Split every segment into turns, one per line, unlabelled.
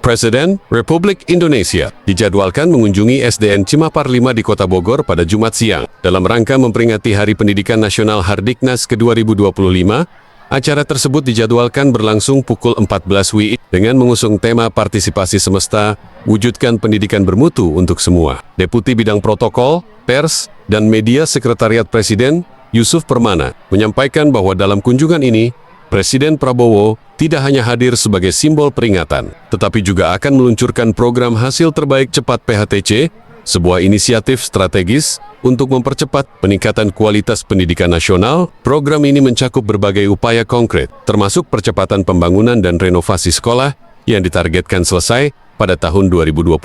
Presiden Republik Indonesia dijadwalkan mengunjungi SDN Cimapar 5 di Kota Bogor pada Jumat siang. Dalam rangka memperingati Hari Pendidikan Nasional Hardiknas ke-2025, acara tersebut dijadwalkan berlangsung pukul 14 WIB dengan mengusung tema partisipasi semesta, wujudkan pendidikan bermutu untuk semua. Deputi Bidang Protokol, Pers, dan Media Sekretariat Presiden, Yusuf Permana, menyampaikan bahwa dalam kunjungan ini, Presiden Prabowo tidak hanya hadir sebagai simbol peringatan, tetapi juga akan meluncurkan program hasil terbaik cepat PHTC, sebuah inisiatif strategis untuk mempercepat peningkatan kualitas pendidikan nasional. Program ini mencakup berbagai upaya konkret, termasuk percepatan pembangunan dan renovasi sekolah yang ditargetkan selesai pada tahun 2025,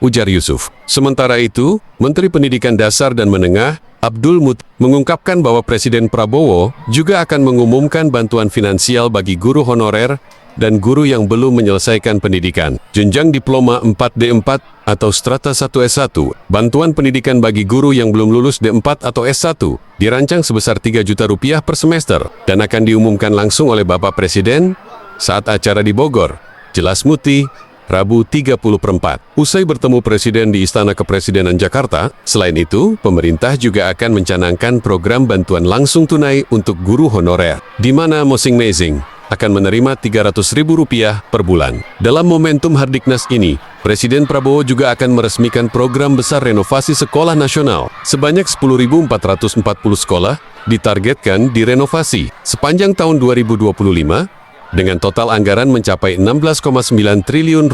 ujar Yusuf. Sementara itu, Menteri Pendidikan Dasar dan Menengah, Abdul Mut, mengungkapkan bahwa Presiden Prabowo juga akan mengumumkan bantuan finansial bagi guru honorer dan guru yang belum menyelesaikan pendidikan jenjang diploma 4D4 atau strata 1S1. Bantuan pendidikan bagi guru yang belum lulus D4 atau S1 dirancang sebesar 3 juta rupiah per semester dan akan diumumkan langsung oleh Bapak Presiden saat acara di Bogor, jelas Muti, Rabu 30/4. Usai bertemu Presiden di Istana Kepresidenan Jakarta, selain itu, pemerintah juga akan mencanangkan program bantuan langsung tunai untuk guru honorer, di mana masing-masing akan menerima Rp300.000 per bulan. Dalam momentum Hardiknas ini, Presiden Prabowo juga akan meresmikan program besar renovasi sekolah nasional. Sebanyak 10.440 sekolah ditargetkan direnovasi sepanjang tahun 2025, dengan total anggaran mencapai Rp16,9 triliun.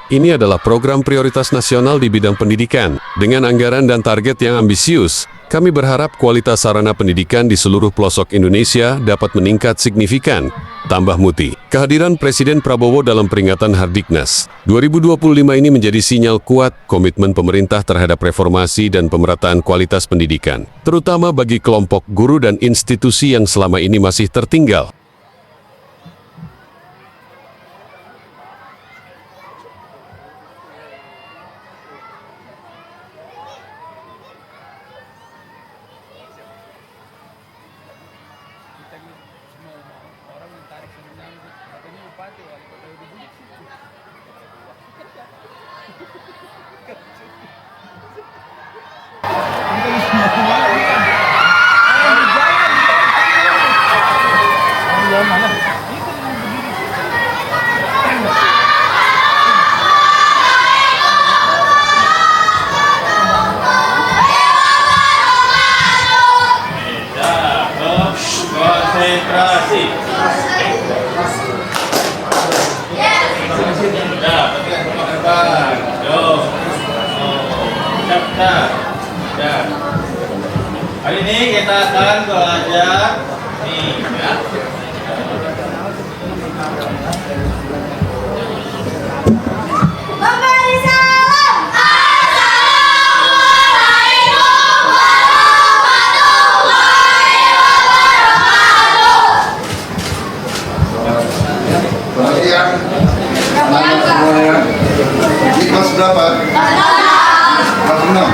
Ini adalah program prioritas nasional di bidang pendidikan. Dengan anggaran dan target yang ambisius, kami berharap kualitas sarana pendidikan di seluruh pelosok Indonesia dapat meningkat signifikan, tambah Muti. Kehadiran Presiden Prabowo dalam peringatan Hardiknas 2025 ini menjadi sinyal kuat komitmen pemerintah terhadap reformasi dan pemerataan kualitas pendidikan, terutama bagi kelompok guru dan institusi yang selama ini masih tertinggal.
Orang ditarik sebenarnya katanya bupati wali kota udah bunyi.
Konsentrasi. Hari ini kita akan belajar nih ya.
Memberi salam. Assalamualaikum warahmatullahi wabarakatuh.
Selamat siang. Selamat semuanya. Ini kelas berapa? Kelas 6.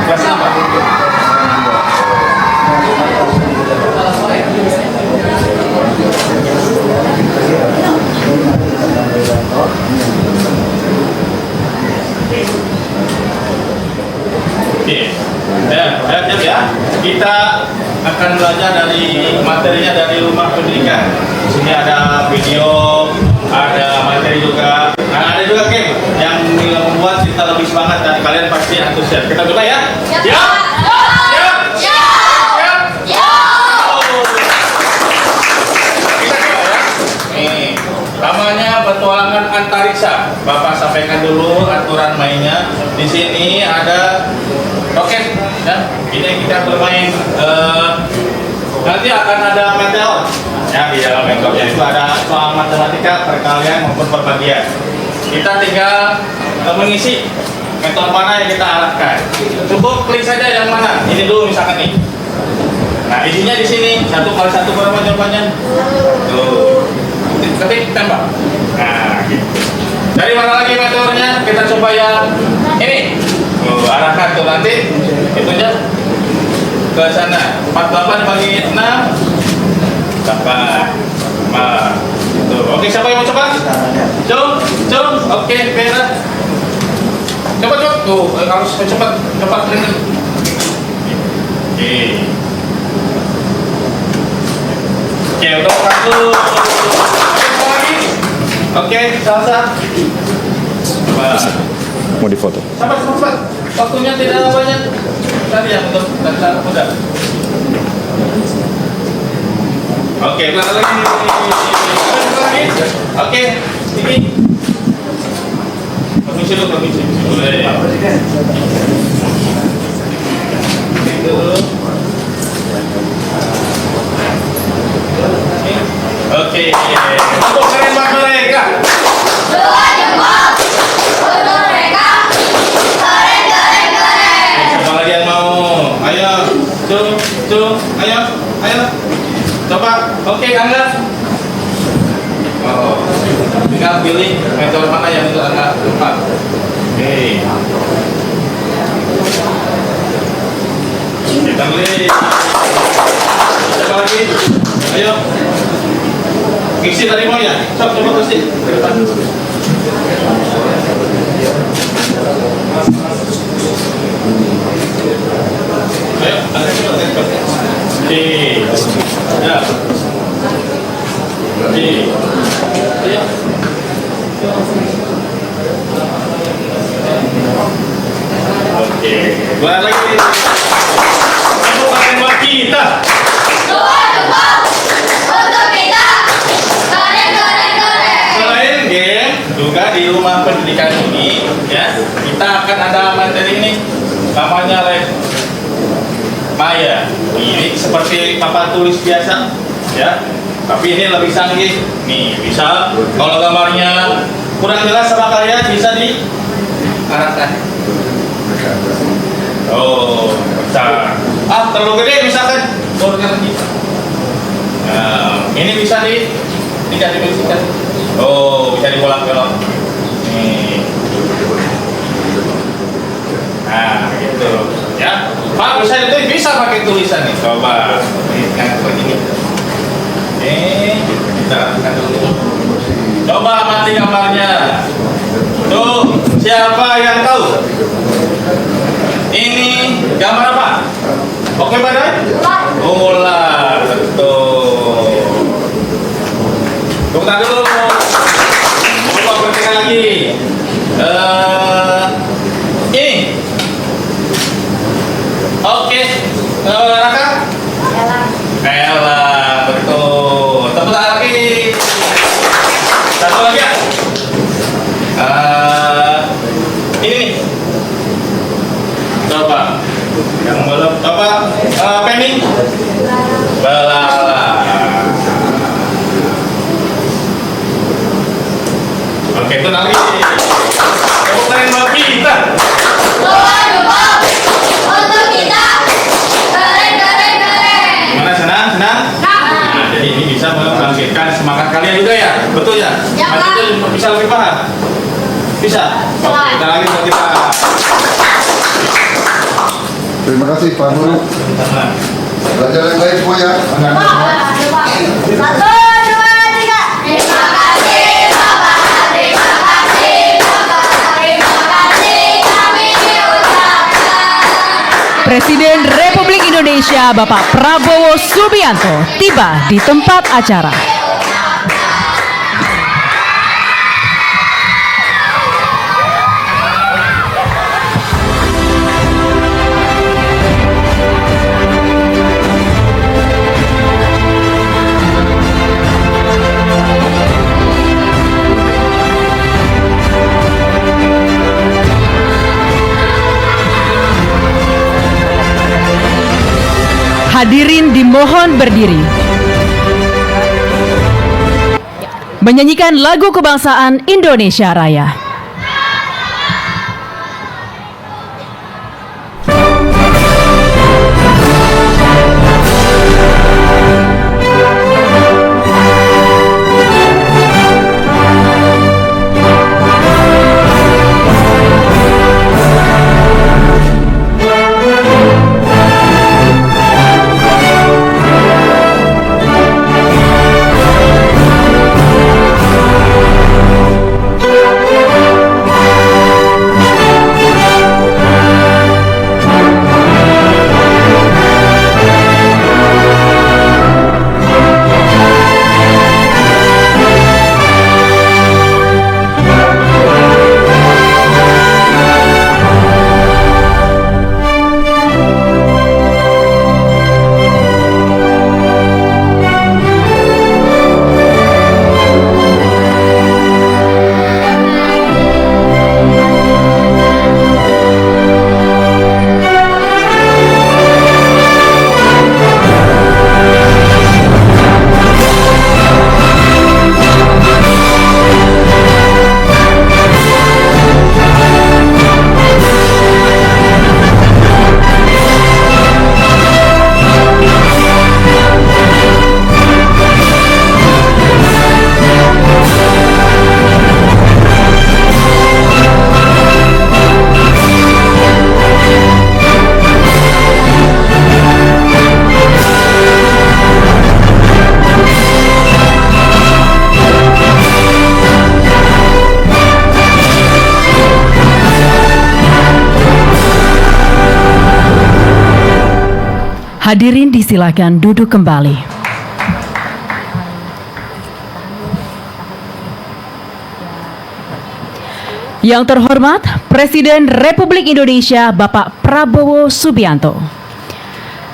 Oke, ya. Kita akan belajar dari materinya dari Rumah Pendidikan. Di sini ada video, ada materi juga. Nah, ada juga game yang membuat kita lebih semangat dan kalian pasti antusias. Kita mulai ya. Ya. Namanya petualangan antariksa. Bapak sampaikan dulu aturan mainnya. Di sini ada roket, ya. Ini kita bermain. Nanti akan ada meteor. Ya, di dalam meteornya itu ada soal matematika perkalian maupun perbagian. Kita tinggal mengisi meteor mana yang kita arahkan. Cukup klik saja yang mana. Ini dulu misalkan nih. Nah, isinya di sini 1 kali 1 berapa jawabannya? Tuh. Ketik tembak. Nah, gitu. Dari mana lagi meteornya? Kita coba yang ini. Arahkan tuh nanti itunya ke sana. 48 bagi 6 dapat 5. Tuh. Oke, siapa yang mau coba? Cung. Oke, Vera. Coba. Tuh, harus cepat. Oke, untuk satu. Lagi. Oke, salsa. Coba.
Mau difoto.
Cepat. Waktunya tidak banyak. Tadi yang untuk dansa muda. Oke, belakang lagi. Oke, ini. Permisi. Boleh. Oke. Tepuk tangan buat mereka.
Dua jempol untuk mereka. Keren.
Siapa lagi yang mau? Ayo, cung. Ayo. Coba. Oke, Angga. Oh, tinggal pilih metode mana yang itu Angga tempat. Oke. Kita pilih. Siapa lagi? Ayo. Ngisi tadi mau ya? Coba kasih. Ke depan. Ayo, Oke. Ya. Oke. Ayo. Oke. Buat lagi. Tepuk tangan buat kita.
Dua jempol untuk kita. Keren.
Selain game, juga di rumah pendidikan ini, ya, kita akan ada materi ini, namanya Maya. Ini seperti papan tulis biasa, ya, tapi ini lebih canggih. Nih, bisa kalau gambarnya kurang jelas sama kalian bisa diarahkan. Oh, besar. Terlalu gede misalkan, turunkan lagi. Nah, ini bisa tidak dibersihkan. Oh, bisa dibolak-balik. Nih. Nah, gitu. Ya, Pak, bisa pakai tulisan nih. Coba. Ini kan begini. Kita lakukan dulu. Coba amati gambarnya. Tuh, siapa yang tahu? Ini gambar apa? Oke, Badai? Ular, betul. Tunggu dulu. Coba bertanya lagi. Ini. Oke. Raka? Ella, betul. Tepuk tangan lagi. Satu lagi ya. Ini nih. Coba. Yang belum. Coba. Penny. Belala. Oke, itu lagi. Tepuk tangan buat kita.
Dua jempol untuk kita. Keren.
Gimana, senang? Nah, jadi ini bisa membangkitkan semangat kalian juga ya? Betul ya?
Ya, Pak.
Nanti bisa lebih paham? Bisa? Oke, kita lagi buat kita.
Terima kasih Pak Nur. Belajar yang baik semua ya. Anak-anak semua.
Satu, dua, tiga. Terima kasih Bapak. Terima kasih Bapak. Terima kasih kami ucapkan.
Presiden Republik Indonesia Bapak Prabowo Subianto tiba di tempat acara. Hadirin dimohon berdiri. Menyanyikan lagu kebangsaan Indonesia Raya. Hadirin disilakan duduk kembali. Yang terhormat Presiden Republik Indonesia Bapak Prabowo Subianto.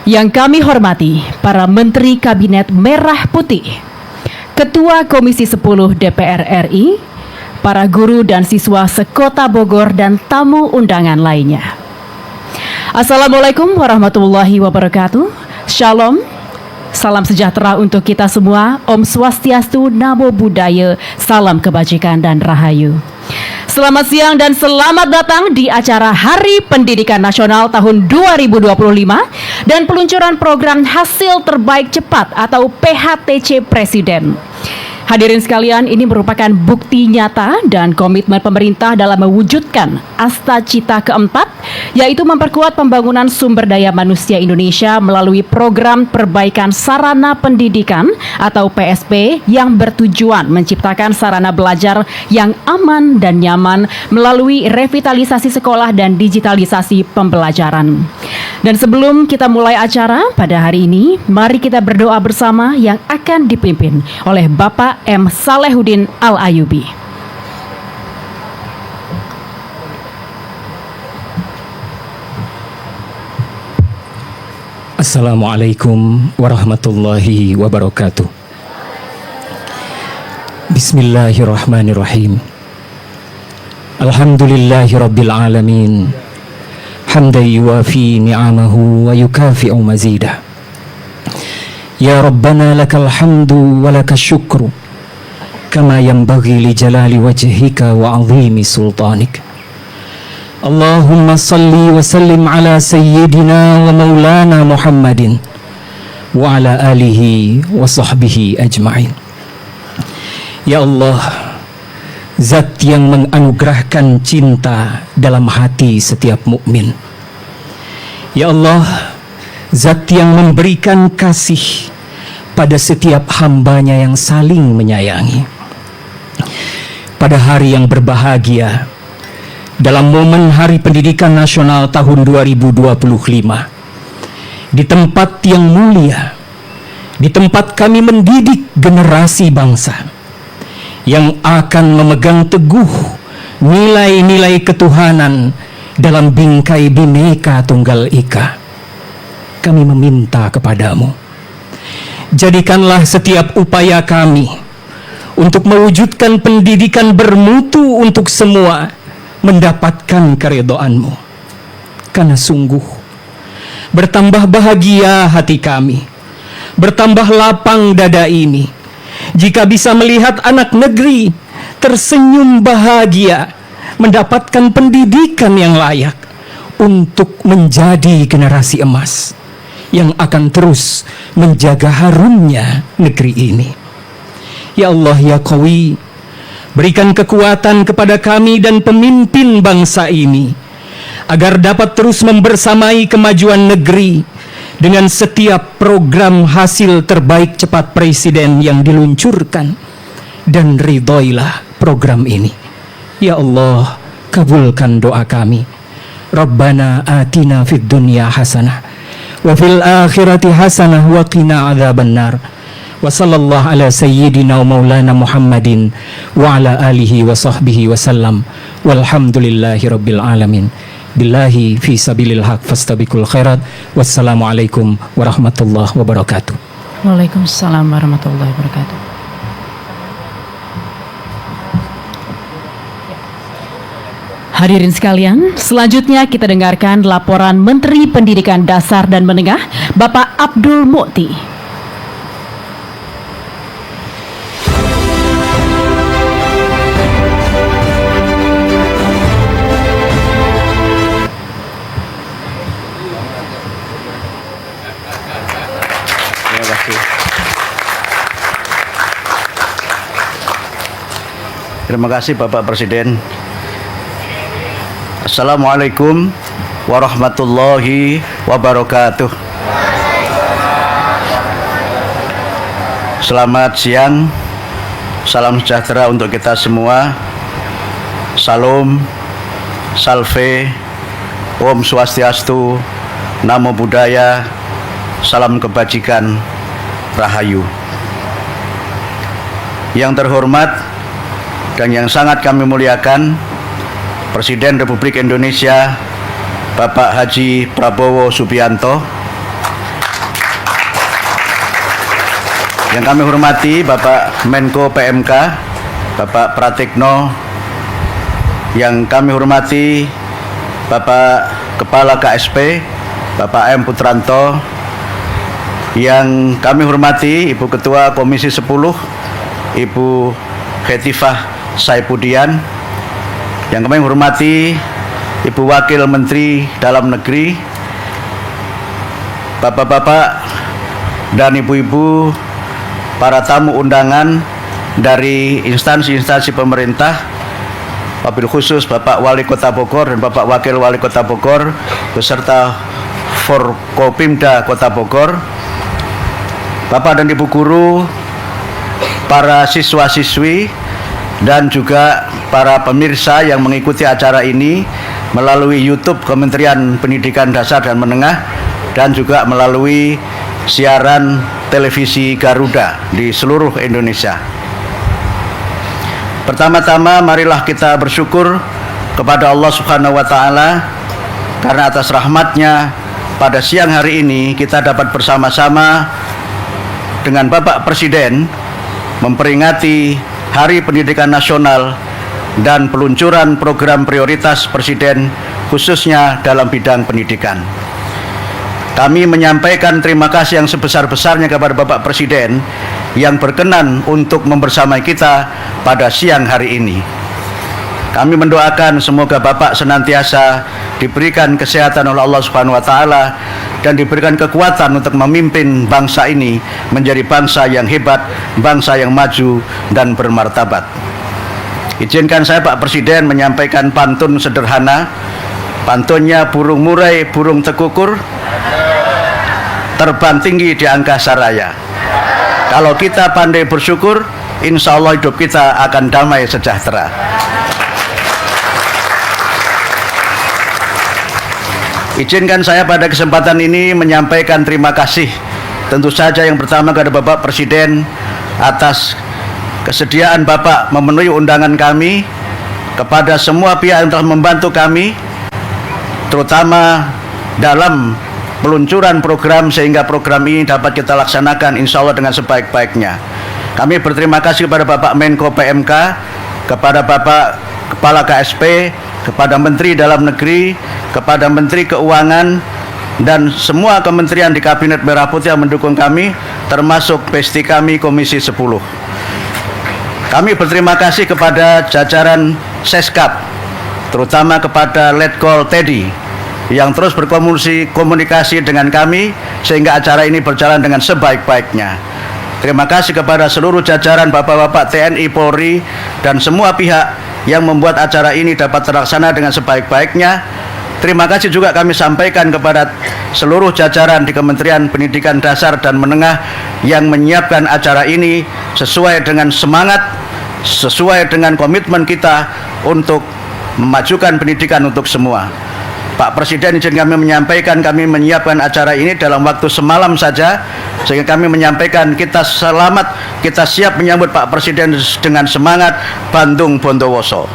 Yang kami hormati para Menteri Kabinet Merah Putih, Ketua Komisi 10 DPR RI, para guru dan siswa sekota Bogor dan tamu undangan lainnya. Assalamualaikum warahmatullahi wabarakatuh. Shalom. Salam sejahtera untuk kita semua. Om Swastiastu, Namo Buddhaya, salam kebajikan dan rahayu. Selamat siang dan selamat datang di acara Hari Pendidikan Nasional tahun 2025 dan peluncuran program Hasil Terbaik Cepat atau PHTC Presiden. Hadirin sekalian, ini merupakan bukti nyata dan komitmen pemerintah dalam mewujudkan Asta Cita keempat, yaitu memperkuat pembangunan sumber daya manusia Indonesia melalui program perbaikan sarana pendidikan atau PSP yang bertujuan menciptakan sarana belajar yang aman dan nyaman melalui revitalisasi sekolah dan digitalisasi pembelajaran. Dan sebelum kita mulai acara pada hari ini, mari kita berdoa bersama yang akan dipimpin oleh Bapak M. Salehuddin Al-Ayubi.
Assalamualaikum warahmatullahi wabarakatuh. Bismillahirrahmanirrahim. Alhamdulillahi rabbil alamin. Hamdan yuwafi ni'amahu wa yukafi'u mazidah. Ya Rabbana lakal hamdu wa lakal syukru kama yanbaghi li jalali wajhika wa 'azimi sultanik. Allahumma salli wa sallim ala sayyidina wa maulana Muhammadin wa ala alihi wa sahbihi ajma'in. Ya Allah, Zat yang menganugerahkan cinta dalam hati setiap mukmin. Ya Allah, Zat yang memberikan kasih pada setiap hambanya yang saling menyayangi. Pada hari yang berbahagia, dalam momen Hari Pendidikan Nasional tahun 2025, di tempat yang mulia, di tempat kami mendidik generasi bangsa yang akan memegang teguh nilai-nilai ketuhanan dalam bingkai Bhinneka Tunggal Ika. Kami meminta kepadamu, jadikanlah setiap upaya kami untuk mewujudkan pendidikan bermutu untuk semua mendapatkan keridhaan-Mu. Karena sungguh bertambah bahagia hati kami, bertambah lapang dada ini jika bisa melihat anak negeri tersenyum bahagia mendapatkan pendidikan yang layak untuk menjadi generasi emas yang akan terus menjaga harumnya negeri ini. Ya Allah ya Qawi, berikan kekuatan kepada kami dan pemimpin bangsa ini agar dapat terus membersamai kemajuan negeri dengan setiap program hasil terbaik cepat Presiden yang diluncurkan, dan ridhoilah program ini. Ya Allah, kabulkan doa kami. Rabbana atina fid dunya hasanah wa fil akhirati hasanah wa qina adzabannar. Wa sallallahu ala sayyidina wa maulana Muhammadin wa ala alihi wa sahbihi wa sallam. Walhamdulillahi rabbil alamin. Billahi fi sabilil haq fastabiqul khairat. Wassalamualaikum warahmatullahi wabarakatuh.
Waalaikumsalam warahmatullahi wabarakatuh. Hadirin sekalian, selanjutnya kita dengarkan laporan Menteri Pendidikan Dasar dan Menengah, Bapak Abdul Mu'ti.
Terima kasih Bapak Presiden. Assalamualaikum warahmatullahi wabarakatuh. Selamat siang, salam sejahtera untuk kita semua. Salam, salve, Om Swastiastu, Namo Buddhaya, salam kebajikan, rahayu. Yang terhormat dan yang sangat kami muliakan, Presiden Republik Indonesia Bapak Haji Prabowo Subianto. Yang kami hormati Bapak Menko PMK, Bapak Pratikno. Yang kami hormati Bapak Kepala KSP, Bapak M. Putranto. Yang kami hormati Ibu Ketua Komisi 10, Ibu Khetifah Saipudian. Yang kami hormati Ibu Wakil Menteri Dalam Negeri, Bapak-bapak dan ibu-ibu, para tamu undangan dari instansi-instansi pemerintah, wabil khusus Bapak Wali Kota Bogor dan Bapak Wakil Wali Kota Bogor beserta Forkopimda Kota Bogor, Bapak dan Ibu guru, para siswa-siswi, dan juga para pemirsa yang mengikuti acara ini melalui YouTube Kementerian Pendidikan Dasar dan Menengah dan juga melalui siaran televisi Garuda di seluruh Indonesia. Pertama-tama marilah kita bersyukur kepada Allah Subhanahu wa taala karena atas rahmatnya pada siang hari ini kita dapat bersama-sama dengan Bapak Presiden memperingati Hari Pendidikan Nasional dan peluncuran program prioritas Presiden khususnya dalam bidang pendidikan. Kami menyampaikan terima kasih yang sebesar-besarnya kepada Bapak Presiden yang berkenan untuk membersamai kita pada siang hari ini. Kami mendoakan semoga Bapak senantiasa diberikan kesehatan oleh Allah Subhanahu wa taala dan diberikan kekuatan untuk memimpin bangsa ini menjadi bangsa yang hebat, bangsa yang maju dan bermartabat. Izinkan saya Pak Presiden menyampaikan pantun sederhana. Pantunnya burung murai, burung tekukur, terbang tinggi di angkasa raya. Kalau kita pandai bersyukur, insya Allah hidup kita akan damai sejahtera. Izinkan saya pada kesempatan ini menyampaikan terima kasih tentu saja yang pertama kepada Bapak Presiden atas kesediaan Bapak memenuhi undangan kami, kepada semua pihak yang telah membantu kami terutama dalam peluncuran program sehingga program ini dapat kita laksanakan insya Allah dengan sebaik-baiknya. Kami berterima kasih kepada Bapak Menko PMK, kepada Bapak Kepala KSP, kepada Menteri Dalam Negeri, kepada Menteri Keuangan, dan semua kementerian di Kabinet Merah Putih yang mendukung kami, termasuk besti kami Komisi 10. Kami berterima kasih kepada jajaran Seskap, terutama kepada Letkol Teddy, yang terus berkomunikasi dengan kami sehingga acara ini berjalan dengan sebaik-baiknya. Terima kasih kepada seluruh jajaran Bapak-bapak TNI, Polri, dan semua pihak yang membuat acara ini dapat terlaksana dengan sebaik-baiknya. Terima kasih juga kami sampaikan kepada seluruh jajaran di Kementerian Pendidikan Dasar dan Menengah yang menyiapkan acara ini sesuai dengan semangat, sesuai dengan komitmen kita untuk memajukan pendidikan untuk semua. Pak Presiden izin kami menyampaikan kami menyiapkan acara ini dalam waktu semalam saja sehingga kami menyampaikan kita selamat, kita siap menyambut Pak Presiden dengan semangat Bandung Bondowoso.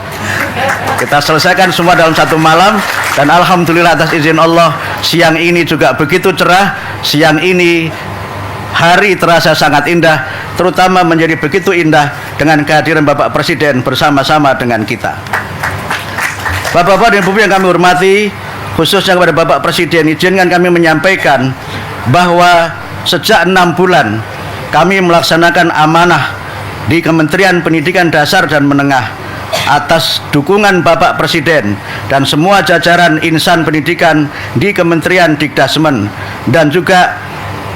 Kita selesaikan semua dalam satu malam dan alhamdulillah atas izin Allah siang ini juga begitu cerah, siang ini hari terasa sangat indah, terutama menjadi begitu indah dengan kehadiran Bapak Presiden bersama-sama dengan kita. Bapak-bapak dan ibu yang kami hormati, khususnya kepada Bapak Presiden, izinkan kami menyampaikan bahwa sejak 6 bulan kami melaksanakan amanah di Kementerian Pendidikan Dasar dan Menengah atas dukungan Bapak Presiden dan semua jajaran insan pendidikan di Kementerian Dikdasmen dan juga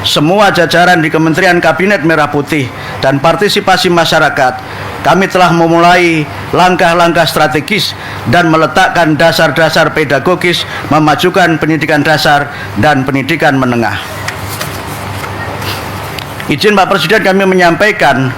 semua jajaran di Kementerian Kabinet Merah Putih dan partisipasi masyarakat. Kami telah memulai langkah-langkah strategis dan meletakkan dasar-dasar pedagogis memajukan pendidikan dasar dan pendidikan menengah. Izin Pak Presiden kami menyampaikan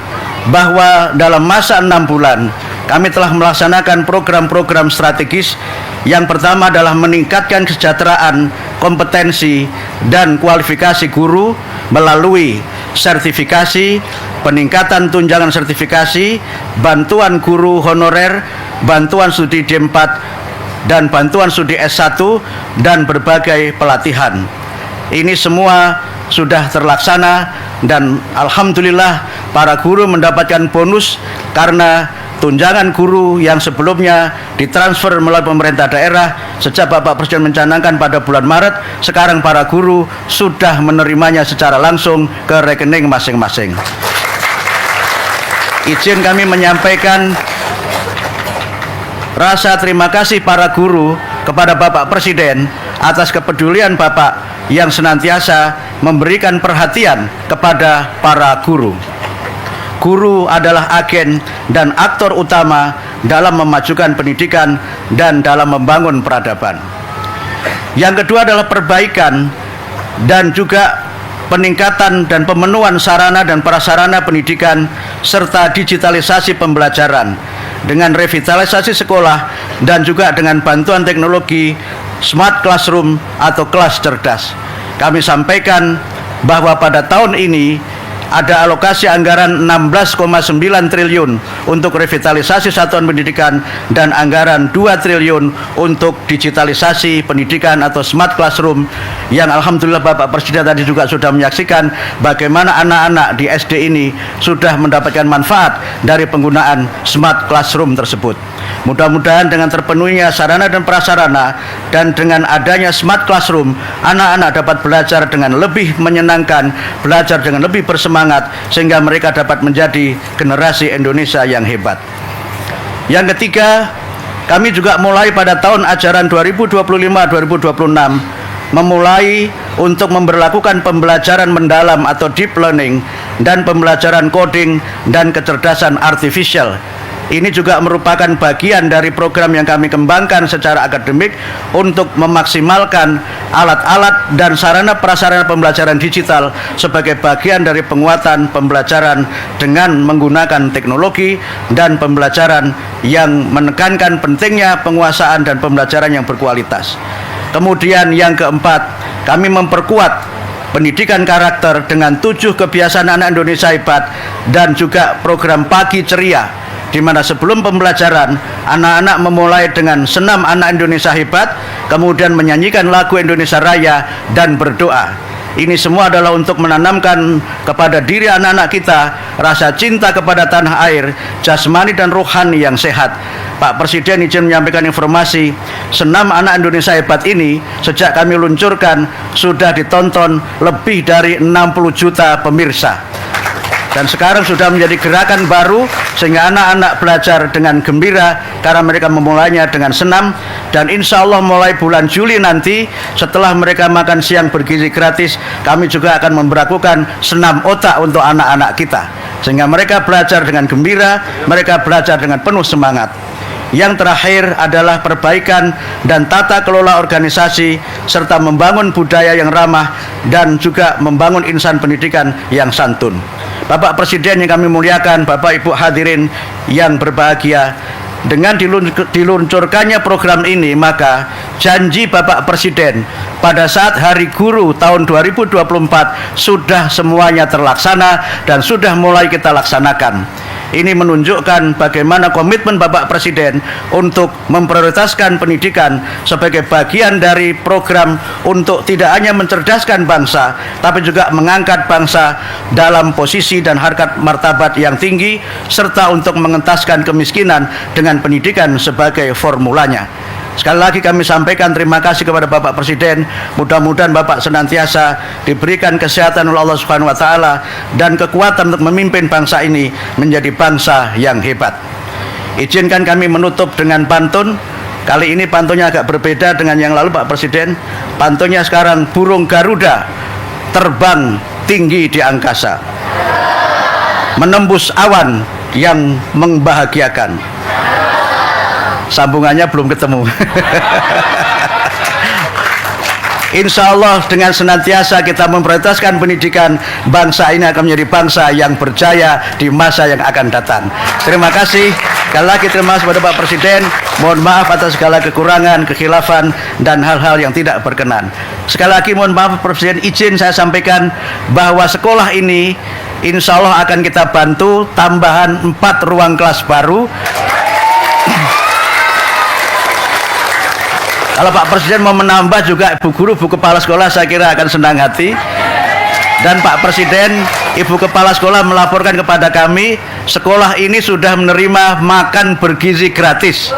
bahwa dalam masa 6 bulan kami telah melaksanakan program-program strategis. Yang pertama adalah meningkatkan kesejahteraan kompetensi dan kualifikasi guru melalui sertifikasi, peningkatan tunjangan sertifikasi, bantuan guru honorer, bantuan studi D4 dan bantuan studi S1 dan berbagai pelatihan. Ini semua sudah terlaksana dan alhamdulillah para guru mendapatkan bonus karena tunjangan guru yang sebelumnya ditransfer melalui pemerintah daerah sejak Bapak Presiden mencanangkan pada bulan Maret, sekarang para guru sudah menerimanya secara langsung ke rekening masing-masing. Izin kami menyampaikan rasa terima kasih para guru kepada Bapak Presiden atas kepedulian Bapak yang senantiasa memberikan perhatian kepada para guru. Guru adalah agen dan aktor utama dalam memajukan pendidikan dan dalam membangun peradaban. Yang kedua adalah perbaikan dan juga peningkatan dan pemenuhan sarana dan prasarana pendidikan serta digitalisasi pembelajaran dengan revitalisasi sekolah dan juga dengan bantuan teknologi smart classroom atau kelas cerdas. Kami sampaikan bahwa pada tahun ini ada alokasi anggaran 16,9 triliun untuk revitalisasi satuan pendidikan dan anggaran 2 triliun untuk digitalisasi pendidikan atau smart classroom yang alhamdulillah Bapak Presiden tadi juga sudah menyaksikan bagaimana anak-anak di SD ini sudah mendapatkan manfaat dari penggunaan smart classroom tersebut. Mudah-mudahan dengan terpenuhinya sarana dan prasarana dan dengan adanya smart classroom, anak-anak dapat belajar dengan lebih menyenangkan, belajar dengan lebih bersemangat, sehingga mereka dapat menjadi generasi Indonesia yang hebat. Yang ketiga, kami juga mulai pada tahun ajaran 2025-2026 memulai untuk memberlakukan pembelajaran mendalam atau deep learning dan pembelajaran coding dan kecerdasan artifisial. Ini juga merupakan bagian dari program yang kami kembangkan secara akademik untuk memaksimalkan alat-alat dan sarana prasarana pembelajaran digital sebagai bagian dari penguatan pembelajaran dengan menggunakan teknologi dan pembelajaran yang menekankan pentingnya penguasaan dan pembelajaran yang berkualitas. Kemudian yang keempat, kami memperkuat pendidikan karakter dengan 7 kebiasaan anak Indonesia hebat dan juga program pagi ceria, di mana sebelum pembelajaran anak-anak memulai dengan senam anak Indonesia hebat, kemudian menyanyikan lagu Indonesia Raya dan berdoa. Ini semua adalah untuk menanamkan kepada diri anak-anak kita rasa cinta kepada tanah air, jasmani dan rohani yang sehat. Pak Presiden izin menyampaikan informasi, senam anak Indonesia hebat ini sejak kami luncurkan sudah ditonton lebih dari 60 juta pemirsa. Dan sekarang sudah menjadi gerakan baru sehingga anak-anak belajar dengan gembira karena mereka memulainya dengan senam. Dan insya Allah mulai bulan Juli nanti setelah mereka makan siang bergizi gratis, kami juga akan memberlakukan senam otak untuk anak-anak kita sehingga mereka belajar dengan gembira, mereka belajar dengan penuh semangat. Yang terakhir adalah perbaikan dan tata kelola organisasi serta membangun budaya yang ramah dan juga membangun insan pendidikan yang santun. Bapak Presiden yang kami muliakan, Bapak Ibu hadirin yang berbahagia, dengan diluncurkannya program ini, maka janji Bapak Presiden pada saat Hari Guru tahun 2024 sudah semuanya terlaksana dan sudah mulai kita laksanakan. Ini menunjukkan bagaimana komitmen Bapak Presiden untuk memprioritaskan pendidikan sebagai bagian dari program untuk tidak hanya mencerdaskan bangsa, tapi juga mengangkat bangsa dalam posisi dan harkat martabat yang tinggi, serta untuk mengentaskan kemiskinan dengan pendidikan sebagai formulanya. Sekali lagi kami sampaikan terima kasih kepada Bapak Presiden. Mudah-mudahan Bapak senantiasa diberikan kesehatan oleh Allah Subhanahu wa taala dan kekuatan untuk memimpin bangsa ini menjadi bangsa yang hebat. Izinkan kami menutup dengan pantun. Kali ini pantunnya agak berbeda dengan yang lalu Pak Presiden. Pantunnya sekarang burung Garuda terbang tinggi di angkasa, menembus awan yang membahagiakan. Sambungannya belum ketemu. Insya Allah dengan senantiasa kita memprioritaskan pendidikan, bangsa ini akan menjadi bangsa yang berjaya di masa yang akan datang. Terima kasih. Sekali lagi terima kasih kepada Pak Presiden. Mohon maaf atas segala kekurangan, kekhilafan, dan hal-hal yang tidak berkenan. Sekali lagi mohon maaf Pak Presiden, izin saya sampaikan bahwa sekolah ini insya Allah akan kita bantu tambahan 4 ruang kelas baru. Kalau Pak Presiden mau menambah juga Bu Guru, Bu Kepala Sekolah, saya kira akan senang hati. Dan Pak Presiden, Ibu Kepala Sekolah melaporkan kepada kami, sekolah ini sudah menerima makan bergizi gratis.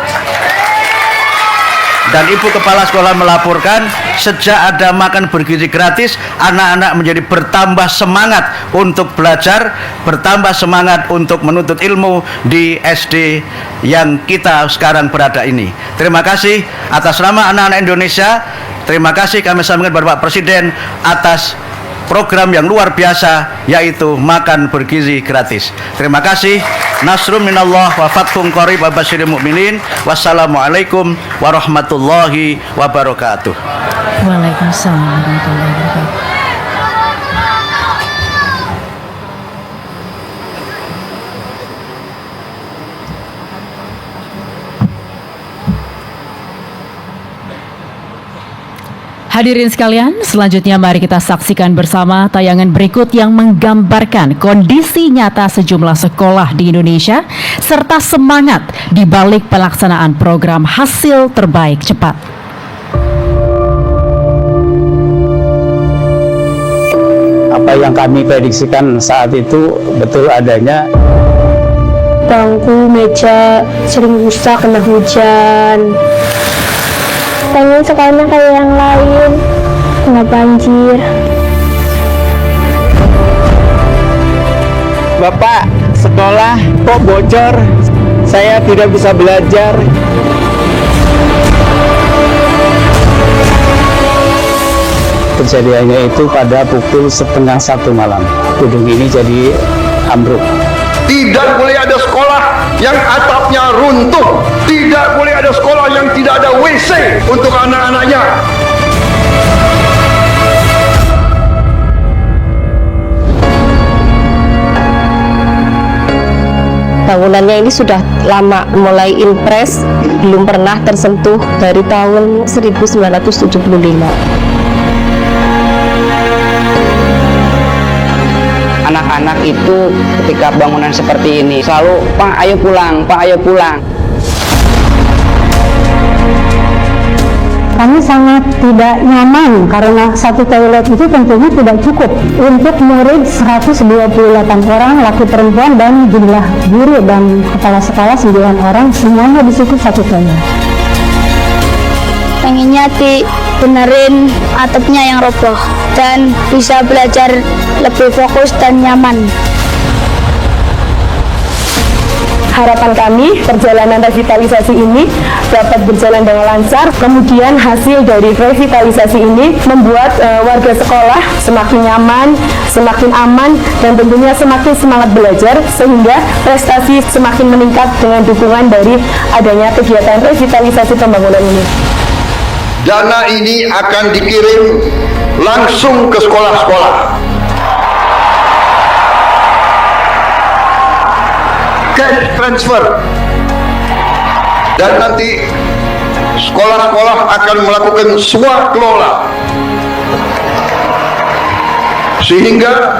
Dan Ibu Kepala Sekolah melaporkan, sejak ada makan bergizi gratis, anak-anak menjadi bertambah semangat untuk belajar, bertambah semangat untuk menuntut ilmu di SD yang kita sekarang berada ini. Terima kasih atas nama anak-anak Indonesia. Terima kasih kami sampaikan kepada Pak Presiden atas program yang luar biasa, yaitu makan bergizi gratis. Terima kasih. Nasrun minallah wa fathun qarib wa basyiril mu'minin. Wassalamualaikum warahmatullahi wabarakatuh.
Waalaikumsalam warahmatullahi wabarakatuh. Hadirin sekalian, selanjutnya mari kita saksikan bersama tayangan berikut yang menggambarkan kondisi nyata sejumlah sekolah di Indonesia serta semangat di balik pelaksanaan program hasil terbaik cepat.
Apa yang kami prediksikan saat itu betul adanya.
Bangku, meja sering rusak kena hujan. Pengen sekolahnya kayak yang lain, kena banjir.
Bapak, sekolah kok bocor? Saya tidak bisa belajar. Kejadiannya itu pada pukul 12:30 malam. Gedung ini jadi ambruk.
Tidak boleh ada sekolah yang atapnya runtuh. Tidak boleh ada sekolah yang tidak ada WC untuk anak-anaknya.
Bangunannya ini sudah lama, mulai impres, belum pernah tersentuh dari tahun 1975.
Anak-anak itu ketika bangunan seperti ini selalu, Pak ayo pulang, Pak ayo pulang.
Kami sangat tidak nyaman karena satu toilet itu tentunya tidak cukup untuk murid 128 orang, laki perempuan, dan jumlah guru dan kepala sekolah 9 orang, semuanya di situ satu toilet.
Pengennya dibenerin atapnya yang roboh dan bisa belajar lebih fokus dan nyaman.
Harapan kami, perjalanan revitalisasi ini dapat berjalan dengan lancar. Kemudian hasil dari revitalisasi ini membuat warga sekolah semakin nyaman, semakin aman, dan tentunya semakin semangat belajar, sehingga prestasi semakin meningkat dengan dukungan dari adanya kegiatan revitalisasi pembangunan ini.
Dana ini akan dikirim langsung ke sekolah-sekolah. Cash transfer. Dan nanti sekolah-sekolah akan melakukan swakelola, sehingga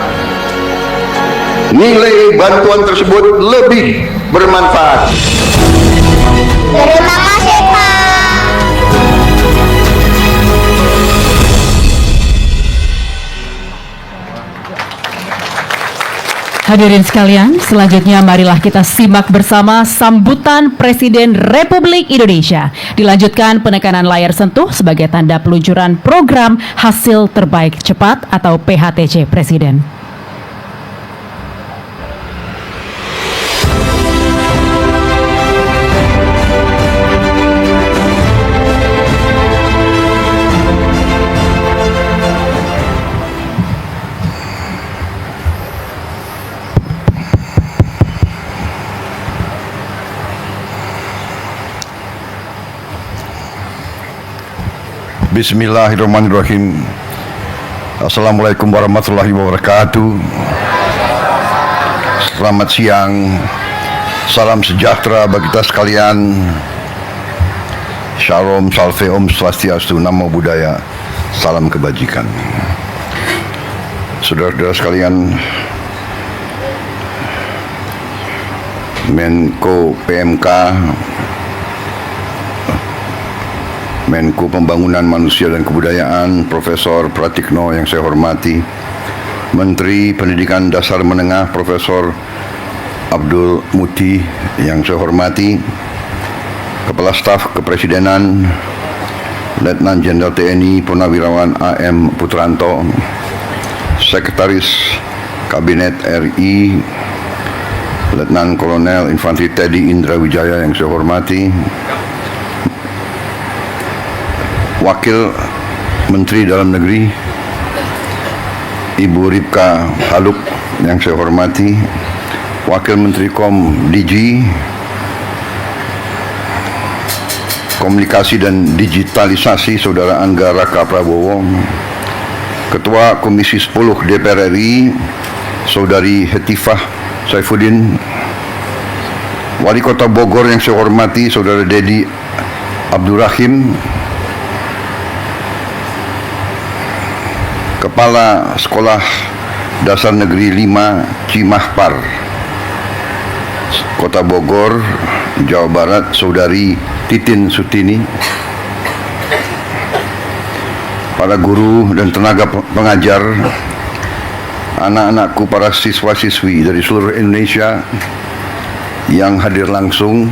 nilai bantuan tersebut lebih bermanfaat.
Terima kasih Pak.
Hadirin sekalian, selanjutnya marilah kita simak bersama sambutan Presiden Republik Indonesia. Dilanjutkan penekanan layar sentuh sebagai tanda peluncuran program hasil terbaik cepat atau PHTC Presiden.
Bismillahirrahmanirrahim. Assalamualaikum warahmatullahi wabarakatuh. Selamat siang. Salam sejahtera bagi kita sekalian. Shalom, salve, om swastiastu, namo buddhaya, salam kebajikan. Saudara-saudara sekalian, Menko PMK, Menko Pembangunan Manusia dan Kebudayaan, Profesor Pratikno yang saya hormati, Menteri Pendidikan Dasar Menengah, Profesor Abdul Muti yang saya hormati, Kepala Staf Kepresidenan, Letnan Jenderal TNI Purnawirawan AM Putranto, Sekretaris Kabinet RI, Letnan Kolonel Infanteri Teddy Indra Wijaya yang saya hormati, Wakil Menteri Dalam Negeri Ibu Ripka Haluk yang saya hormati, Wakil Menteri DG Komunikasi dan Digitalisasi Saudara Angga Raka Prabowo, Ketua Komisi 10 DPR RI Saudari Hetifah Saifuddin, Wali Kota Bogor yang saya hormati Saudara Dedi Abdurrahim, Kepala Sekolah Dasar Negeri 5 Cimahpar, Kota Bogor, Jawa Barat, Saudari Titin Sutini, para guru dan tenaga pengajar, anak-anakku, para siswa-siswi dari seluruh Indonesia yang hadir langsung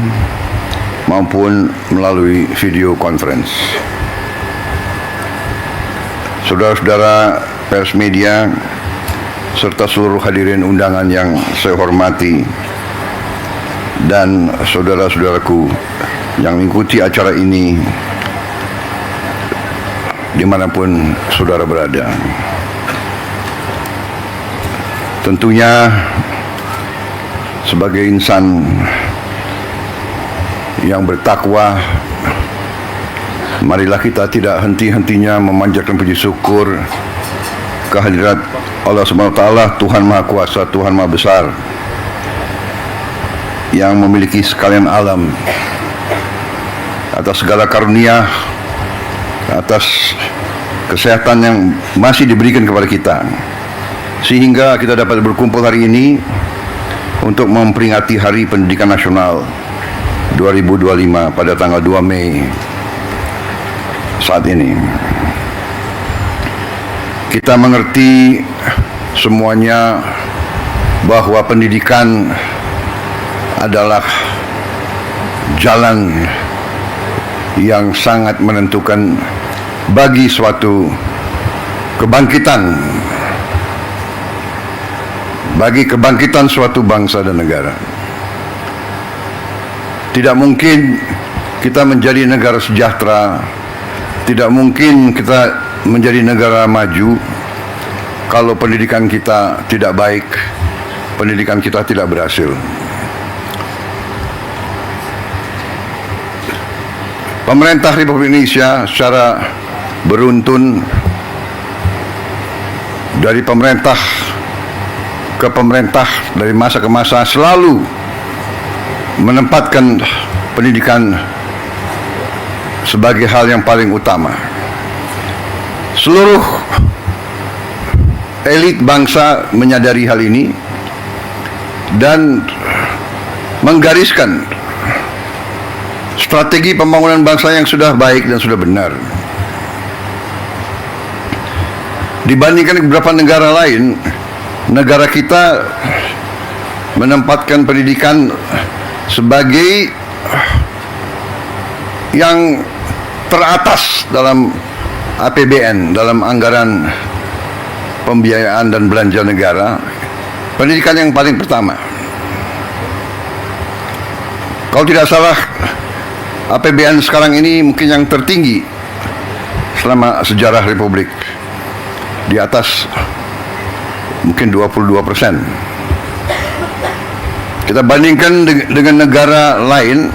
maupun melalui video conference. Saudara-saudara pers media serta seluruh hadirin undangan yang saya hormati dan saudara-saudaraku yang mengikuti acara ini dimanapun saudara berada. Tentunya sebagai insan yang bertakwa, marilah kita tidak henti-hentinya memanjatkan puji syukur kehadirat Allah Subhanahu wa taala, Tuhan Maha Kuasa, Tuhan Maha Besar yang memiliki sekalian alam, atas segala karunia, atas kesehatan yang masih diberikan kepada kita, sehingga kita dapat berkumpul hari ini untuk memperingati Hari Pendidikan Nasional 2025 pada tanggal 2 Mei saat ini. Kita mengerti semuanya bahwa pendidikan adalah jalan yang sangat menentukan bagi suatu kebangkitan, bagi kebangkitan suatu bangsa dan negara. Tidak mungkin kita menjadi negara sejahtera, tidak mungkin kita menjadi negara maju kalau pendidikan kita tidak baik, pendidikan kita tidak berhasil. Pemerintah Republik Indonesia secara beruntun dari pemerintah ke pemerintah, dari masa ke masa selalu menempatkan pendidikan sebagai hal yang paling utama. Seluruh elit bangsa menyadari hal ini dan menggariskan strategi pembangunan bangsa yang sudah baik dan sudah benar. Dibandingkan beberapa negara lain, negara kita menempatkan pendidikan sebagai yang teratas dalam APBN, dalam anggaran pembiayaan dan belanja negara. Pendidikan yang paling pertama. Kalau tidak salah, APBN sekarang ini mungkin yang tertinggi selama sejarah Republik, di atas mungkin 22%. Kita bandingkan dengan negara lain,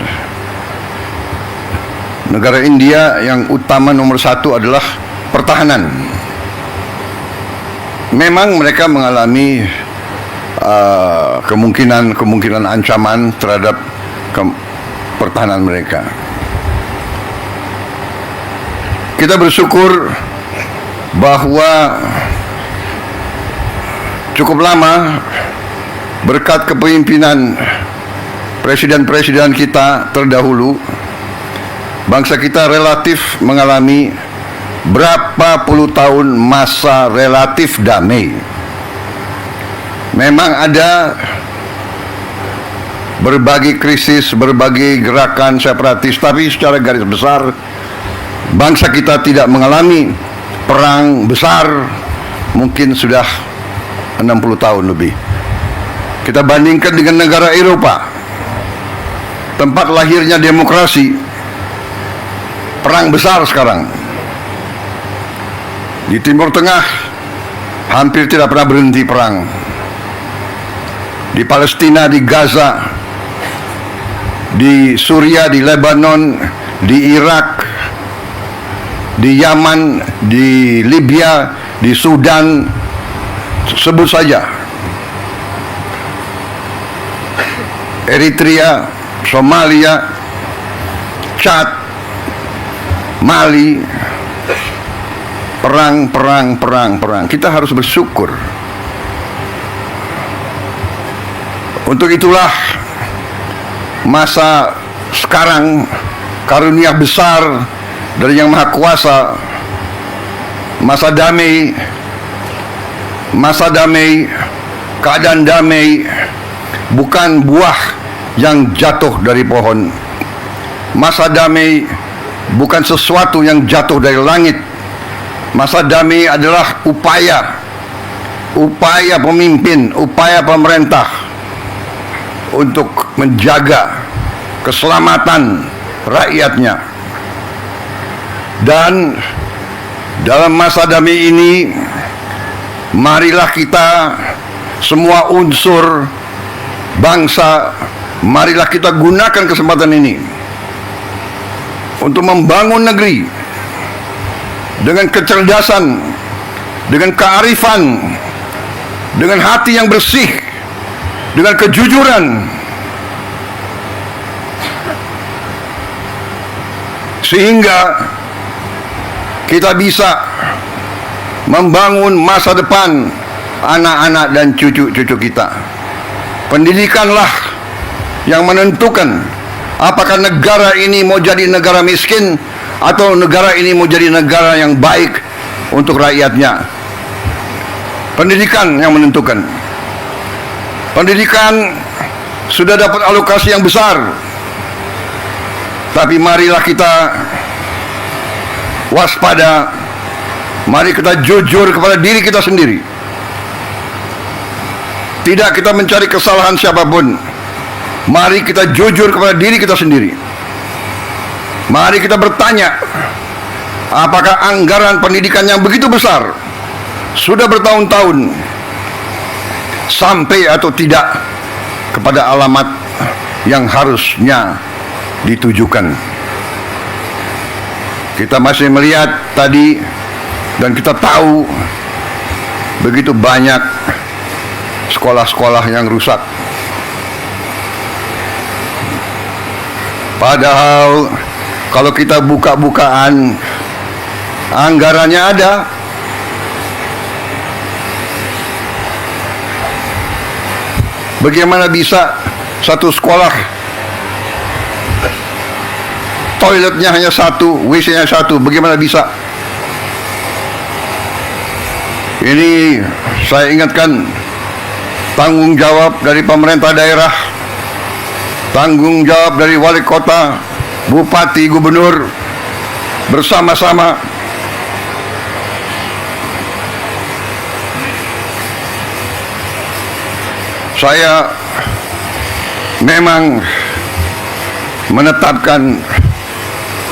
negara India yang utama nomor satu adalah pertahanan. Memang mereka mengalami kemungkinan ancaman terhadap pertahanan mereka. Kita bersyukur bahwa cukup lama berkat kepemimpinan presiden-presiden kita terdahulu, bangsa kita relatif mengalami berapa puluh tahun masa relatif damai. Memang ada berbagai krisis, berbagai gerakan separatis, tapi secara garis besar bangsa kita tidak mengalami perang besar mungkin sudah 60 tahun lebih. Kita bandingkan dengan negara Eropa, tempat lahirnya demokrasi, perang besar sekarang. Di Timur Tengah hampir tidak pernah berhenti perang. Di Palestina, di Gaza, di Suria, di Lebanon, di Irak, di Yaman, di Libya, di Sudan, sebut saja, Eritrea, Somalia, Chad, Mali, perang. Kita harus bersyukur. Untuk itulah masa sekarang karunia besar dari Yang Maha Kuasa, masa damai, keadaan damai, bukan buah yang jatuh dari pohon. Masa damai bukan sesuatu yang jatuh dari langit. Masa damai adalah upaya pemimpin, upaya pemerintah untuk menjaga keselamatan rakyatnya. Dan dalam masa damai ini, marilah kita semua unsur bangsa, marilah kita gunakan kesempatan ini untuk membangun negeri dengan kecerdasan, dengan kearifan, dengan hati yang bersih, dengan kejujuran, sehingga kita bisa membangun masa depan anak-anak dan cucu-cucu kita. Pendidikanlah yang menentukan apakah negara ini mau jadi negara miskin atau negara ini mau jadi negara yang baik untuk rakyatnya. Pendidikan yang menentukan. Pendidikan sudah dapat alokasi yang besar, tapi marilah kita waspada. Mari kita jujur kepada diri kita sendiri. Tidak kita mencari kesalahan siapapun. Mari kita jujur kepada diri kita sendiri. Mari kita bertanya, apakah anggaran pendidikan yang begitu besar sudah bertahun-tahun sampai atau tidak kepada alamat yang harusnya ditujukan. Kita masih melihat tadi dan kita tahu begitu banyak sekolah-sekolah yang rusak. Padahal kalau kita buka-bukaan, anggarannya ada. Bagaimana bisa satu sekolah toiletnya hanya satu, WC-nya satu? Bagaimana bisa? Ini saya ingatkan, tanggung jawab dari pemerintah daerah, tanggung jawab dari wali kota, bupati, gubernur, bersama-sama saya memang menetapkan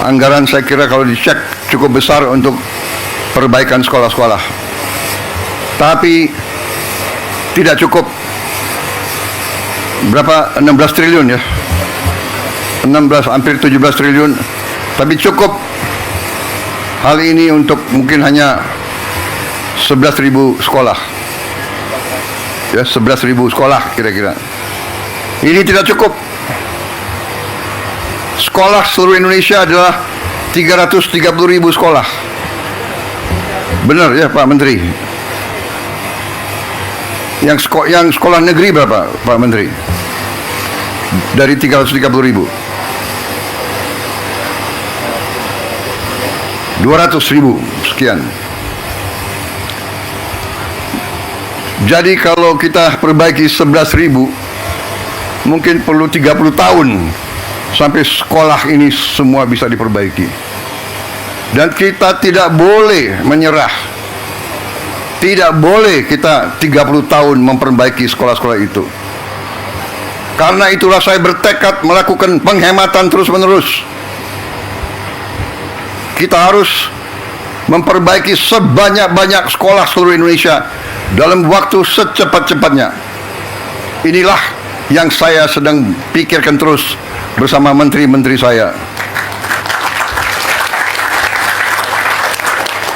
anggaran, saya kira kalau dicek cukup besar untuk perbaikan sekolah-sekolah, tapi tidak cukup. Berapa? 16 triliun ya, 16 hampir 17 triliun Tapi cukup hal ini untuk mungkin hanya 11.000 sekolah. Ya, 11.000 sekolah kira-kira. Ini tidak cukup. Sekolah seluruh Indonesia adalah 330.000 sekolah. Benar ya Pak Menteri? Yang sekolah negeri berapa Pak Menteri? Dari 330.000. 200.000 sekian. Jadi kalau kita perbaiki 11.000, mungkin perlu 30 tahun sampai sekolah ini semua bisa diperbaiki. Dan kita tidak boleh menyerah. Tidak boleh kita 30 tahun memperbaiki sekolah-sekolah itu. Karena itulah saya bertekad melakukan penghematan terus-menerus. Kita harus memperbaiki sebanyak-banyak sekolah seluruh Indonesia dalam waktu secepat-cepatnya. Inilah yang saya sedang pikirkan terus bersama menteri-menteri saya.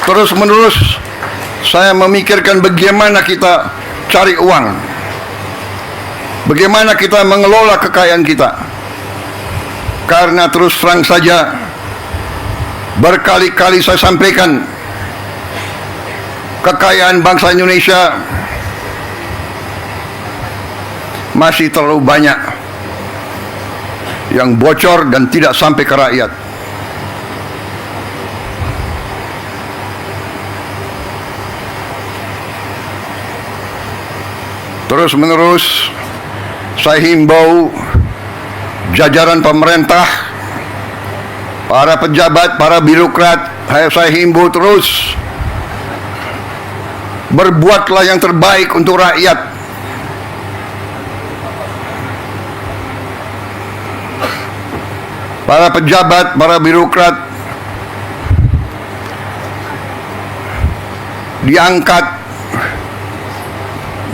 Terus-menerus saya memikirkan bagaimana kita cari uang, bagaimana kita mengelola kekayaan kita. Karena terus terang saja, berkali-kali saya sampaikan, kekayaan bangsa Indonesia masih terlalu banyak yang bocor dan tidak sampai ke rakyat. Terus-menerus saya himbau jajaran pemerintah, para pejabat, para birokrat, saya himbau terus, berbuatlah yang terbaik untuk rakyat. Para pejabat, para birokrat diangkat,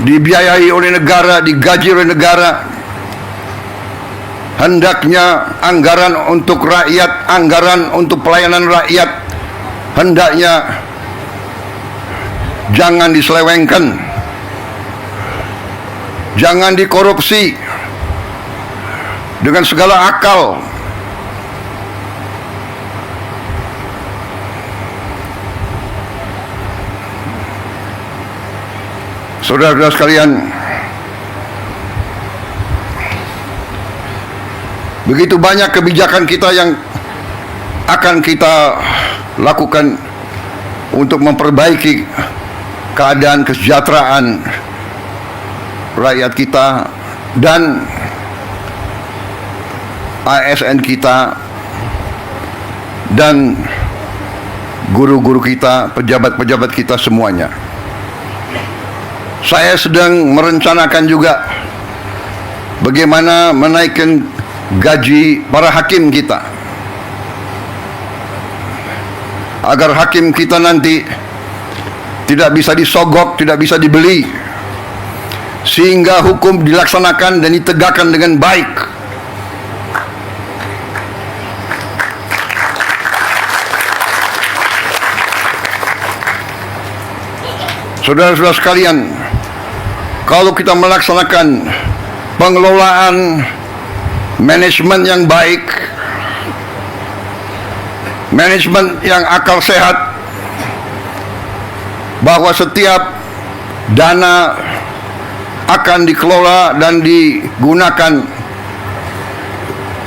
dibiayai oleh negara, digaji oleh negara. Hendaknya anggaran untuk rakyat, anggaran untuk pelayanan rakyat, hendaknya jangan diselewengkan, jangan dikorupsi dengan segala akal. Saudara-saudara sekalian, begitu banyak kebijakan kita yang akan kita lakukan untuk memperbaiki keadaan kesejahteraan rakyat kita dan ASN kita dan guru-guru kita, pejabat-pejabat kita semuanya. Saya sedang merencanakan juga bagaimana menaikkan gaji para hakim kita, agar hakim kita nanti tidak bisa disogok, tidak bisa dibeli, sehingga hukum dilaksanakan dan ditegakkan dengan baik. Saudara-saudara sekalian, kalau kita melaksanakan pengelolaan manajemen yang baik, manajemen yang akal sehat, bahwa setiap dana akan dikelola dan digunakan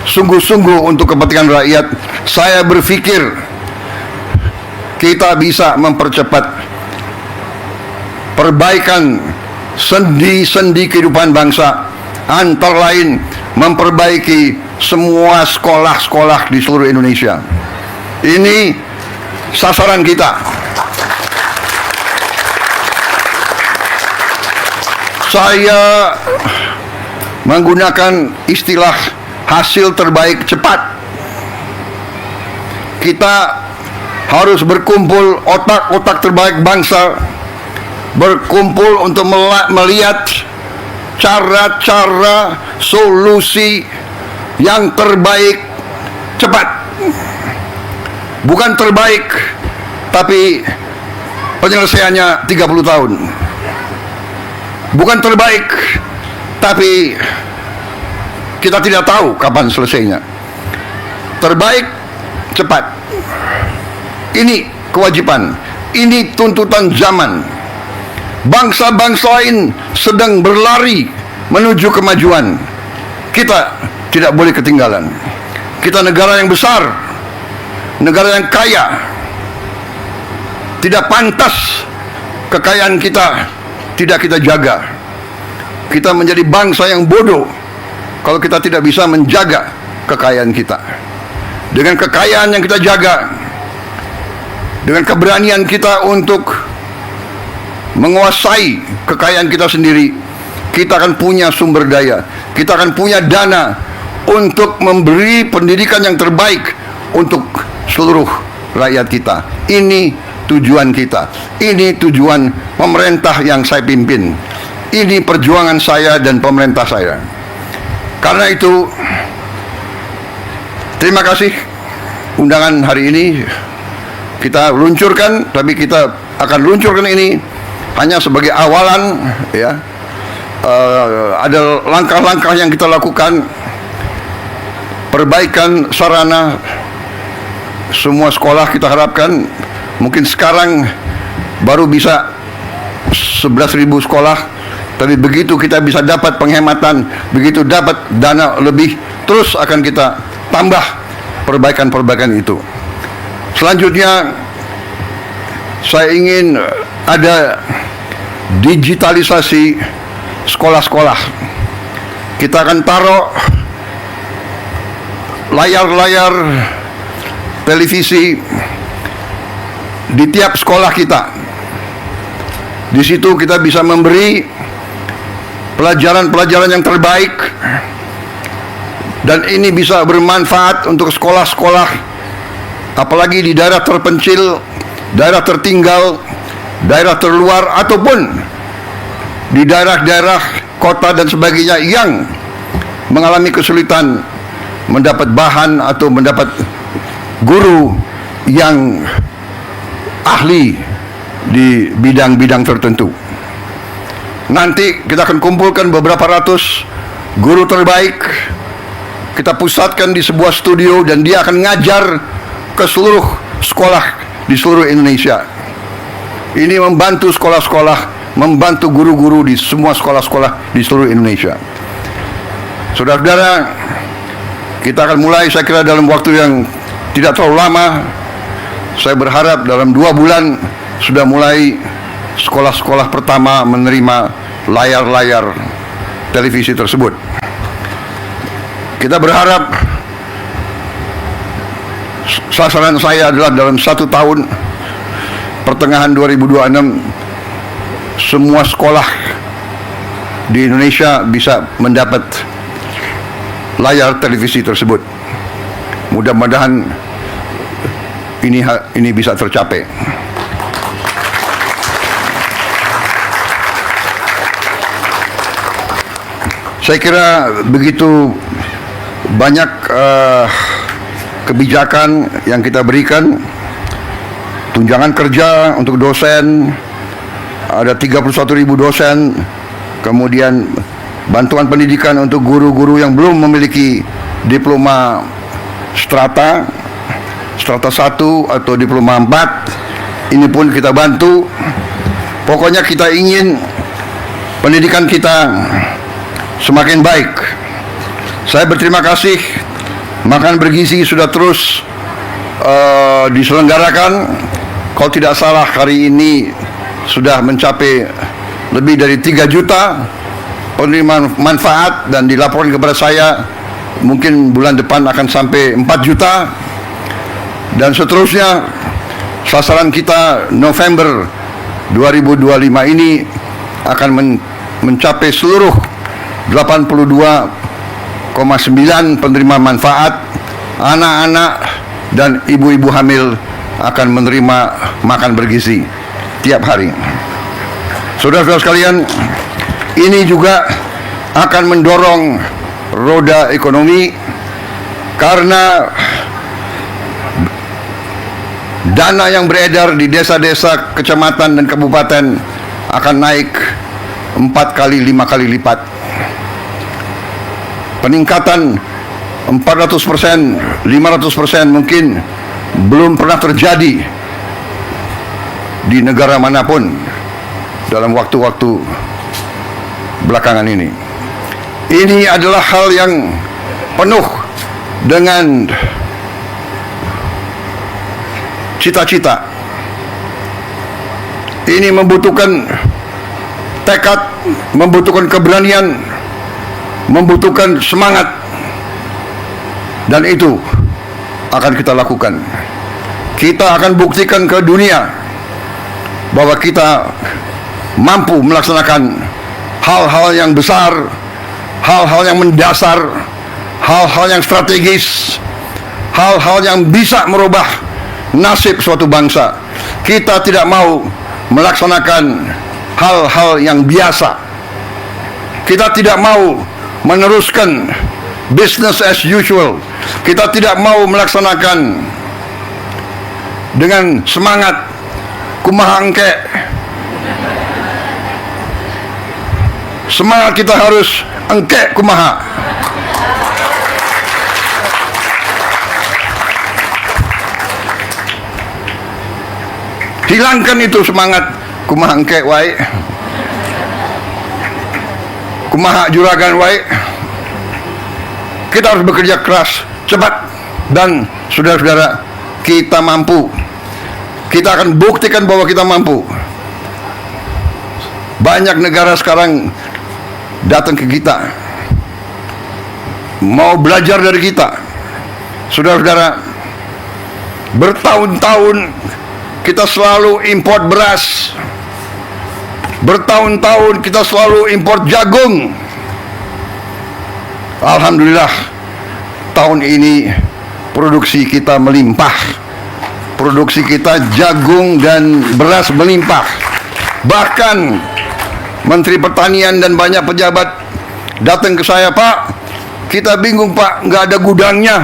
sungguh-sungguh untuk kepentingan rakyat, saya berpikir kita bisa mempercepat perbaikan sendi-sendi kehidupan bangsa, antara lain memperbaiki semua sekolah-sekolah di seluruh Indonesia. Ini sasaran kita. Saya menggunakan istilah hasil terbaik cepat. Kita harus berkumpul otak-otak terbaik bangsa, berkumpul untuk melihat cara-cara solusi yang terbaik cepat. Bukan terbaik, tapi penyelesaiannya 30 tahun. Bukan terbaik, tapi kita tidak tahu kapan selesainya. Terbaik, cepat. Ini kewajiban, ini tuntutan zaman. Bangsa-bangsa lain sedang berlari menuju kemajuan. Kita tidak boleh ketinggalan. Kita negara yang besar, negara yang kaya. Tidak pantas kekayaan kita tidak kita jaga. Kita menjadi bangsa yang bodoh kalau kita tidak bisa menjaga kekayaan kita. Dengan kekayaan yang kita jaga, dengan keberanian kita untuk menguasai kekayaan kita sendiri, kita akan punya sumber daya, kita akan punya dana untuk memberi pendidikan yang terbaik untuk seluruh rakyat kita. Ini tujuan kita, ini tujuan pemerintah yang saya pimpin, ini perjuangan saya dan pemerintah saya. Karena itu, terima kasih undangan hari ini kita luncurkan, tapi kita akan luncurkan ini hanya sebagai awalan, ya. Ada langkah-langkah yang kita lakukan, perbaikan sarana semua sekolah kita harapkan. Mungkin sekarang baru bisa 11.000 sekolah, tapi begitu kita bisa dapat penghematan, begitu dapat dana lebih, terus akan kita tambah perbaikan-perbaikan itu. Selanjutnya, saya ingin ada digitalisasi sekolah-sekolah. Kita akan taruh layar-layar televisi di tiap sekolah kita. Di situ kita bisa memberi pelajaran-pelajaran yang terbaik, dan ini bisa bermanfaat untuk sekolah-sekolah, apalagi di daerah terpencil, daerah tertinggal, daerah terluar, ataupun di daerah-daerah kota dan sebagainya yang mengalami kesulitan mendapat bahan atau mendapat guru yang ahli di bidang-bidang tertentu. Nanti kita akan kumpulkan beberapa ratus guru terbaik, kita pusatkan di sebuah studio, dan dia akan ngajar ke seluruh sekolah di seluruh Indonesia. Ini membantu sekolah-sekolah, membantu guru-guru di semua sekolah-sekolah di seluruh Indonesia. Saudara-saudara, kita akan mulai, saya kira dalam waktu yang tidak terlalu lama. Saya berharap dalam 2 bulan sudah mulai sekolah-sekolah pertama menerima layar-layar televisi tersebut. Kita berharap, sasaran saya adalah dalam 1 tahun, pertengahan 2026, semua sekolah di Indonesia bisa mendapat layar televisi tersebut. Mudah-mudahan ini bisa tercapai. Saya kira begitu banyak kebijakan yang kita berikan. Tunjangan kerja untuk dosen, ada 31.000 dosen. Kemudian bantuan pendidikan untuk guru-guru yang belum memiliki diploma strata 1 atau diploma 4. Ini pun kita bantu. Pokoknya kita ingin pendidikan kita semakin baik. Saya berterima kasih, makan bergizi sudah terus diselenggarakan. Kalau tidak salah hari ini sudah mencapai lebih dari 3 juta penerima manfaat, dan dilaporkan kepada saya mungkin bulan depan akan sampai 4 juta. Dan seterusnya, sasaran kita November 2025 ini akan mencapai seluruh 82,9 penerima manfaat. Anak-anak dan ibu-ibu hamil akan menerima makan bergizi tiap hari. Saudara-saudara sekalian, ini juga akan mendorong roda ekonomi, karena dana yang beredar di desa-desa, kecamatan dan kabupaten akan naik 4 kali 5 kali lipat. Peningkatan 400%, 500% mungkin belum pernah terjadi di negara manapun dalam waktu-waktu belakangan ini. Ini adalah hal yang penuh dengan cita-cita. Ini membutuhkan tekad, membutuhkan keberanian, membutuhkan semangat, dan itu akan kita lakukan. Kita akan buktikan ke dunia bahwa kita mampu melaksanakan hal-hal yang besar, hal-hal yang mendasar, hal-hal yang strategis, hal-hal yang bisa merubah nasib suatu bangsa. Kita tidak mau melaksanakan hal-hal yang biasa. Kita tidak mau meneruskan business as usual. Kita tidak mau melaksanakan dengan semangat kumaha engke. Semangat kita harus engke kumaha. Hilangkan itu semangat kumaha engke wae, kumaha juragan wae. Kita harus bekerja keras, cepat, dan saudara-saudara, kita mampu. Kita akan buktikan bahwa kita mampu. Banyak negara sekarang datang ke kita, mau belajar dari kita. Saudara-saudara, bertahun-tahun kita selalu import beras. Bertahun-tahun kita selalu import jagung. Alhamdulillah, tahun ini produksi kita melimpah. Produksi kita jagung dan beras melimpah. Bahkan Menteri Pertanian dan banyak pejabat datang ke saya, Pak, kita bingung Pak, nggak ada gudangnya.